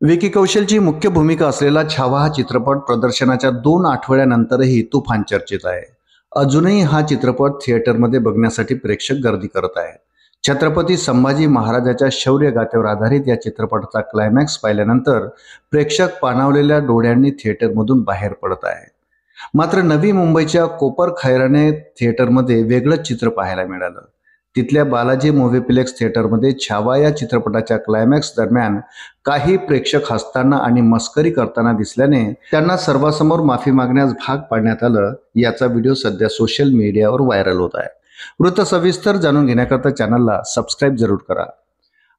विकी कौशलची मुख्य भूमिका असलेला छावा हा चित्रपट प्रदर्शनाच्या 2 आठवड्यानंतरही तुफान चर्चेत आहे. अजूनही हा चित्रपट थिएटरमध्ये बघण्यासाठी प्रेक्षक गर्दी करत आहेत. छत्रपती संभाजी महाराजाच्या शौर्यगाथेवर आधारित या चित्रपटाचा क्लायमॅक्स पाहिल्यानंतर प्रेक्षक पाणावलेल्या डोळ्यांनी थिएटरमधून बाहेर पडत आहे. मात्र नवी मुंबईच्या कोपर खैराने थिएटरमध्ये वेगळंच चित्र पाहायला मिळालं. तिथल्या बालाजी मुव्हीप्लेक्स थिएटरमध्ये छावा या चित्रपटाच्या क्लायमॅक्स दरम्यान काही प्रेक्षक हसताना आणि मस्करी करताना दिसल्याने त्यांना सर्वांसमोर माफी मागण्यास भाग पाडण्यात आलं. याचा व्हिडिओ सध्या सोशल मीडियावर व्हायरल होत आहे. वृत्त सविस्तर जाणून घेण्याकरता चॅनलला सबस्क्राईब जरूर करा.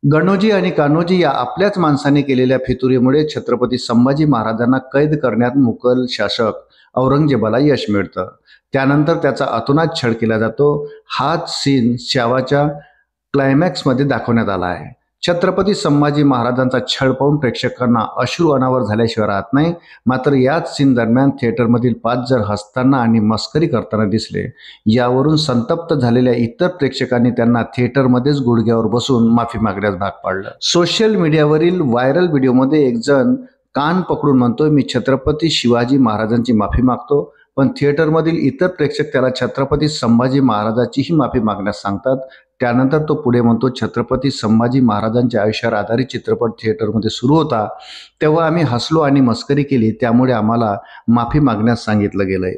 गणोजी आणि कान्होजी या आपल्याच माणसाने केलेल्या फितुरीमुळे छत्रपती संभाजी महाराजांना कैद करण्यात मुघल शासक औरंगजेबाला यश मिळतं. त्यानंतर त्याचा अतोनात छळ केला जातो. हाच सीन छावाच्या क्लायमॅक्समध्ये दाखवण्यात आला आहे. छत्रपती संभाजी महाराजांचा छळ पाहून प्रेक्षकांना अश्रू अनावर झाल्याशिवाय राहत नाही. मात्र याच सीन दरम्यान थिएटरमधील 5 जण हसताना आणि मस्करी करताना दिसले. यावरून संतप्त झालेल्या इतर प्रेक्षकांनी त्यांना थिएटरमध्येच गुडघ्यावर बसून माफी मागण्यास भाग पाडलं. सोशल मीडियावरील व्हायरल व्हिडिओमध्ये एक जण कान पकडून म्हणतोय, मी छत्रपती शिवाजी महाराजांची माफी मागतो. पण थिएटरमधील इतर प्रेक्षक त्याला छत्रपती संभाजी महाराजांचीही माफी मागण्यास सांगतात. त्यानंतर तो पुढे म्हणतो, छत्रपती संभाजी महाराजांच्या आयुष्यावर आधारित चित्रपट थिएटरमध्ये सुरू होता तेव्हा आम्ही हसलो आणि मस्करी केली, त्यामुळे आम्हाला माफी मागण्यास सांगितलं गेलंय.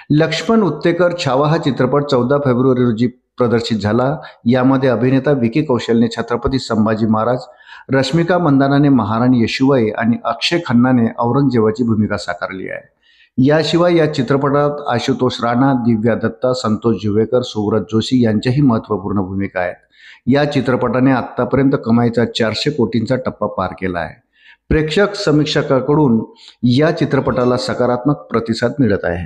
लक्ष्मण उत्तेकर छावा हा चित्रपट 14 फेब्रुवारी रोजी प्रदर्शित झाला. यामध्ये अभिनेता विकी कौशलने छत्रपती संभाजी महाराज, रश्मिका मंदानाने महाराणी येशूबाई आणि अक्षय खन्नाने औरंगजेबाची भूमिका साकारली आहे. याशिवाय या चित्रपटात आशुतोष राणा, दिव्या दत्ता, संतोष जुवेकर, सुब्रत जोशी यांच्याही महत्त्वपूर्ण भूमिका आहेत. या चित्रपटाने आत्तापर्यंत कमाईचा 400 कोटींचा टप्पा पार केला आहे. प्रेक्षक समीक्षकांकडून या चित्रपटाला सकारात्मक प्रतिसाद मिळत आहे.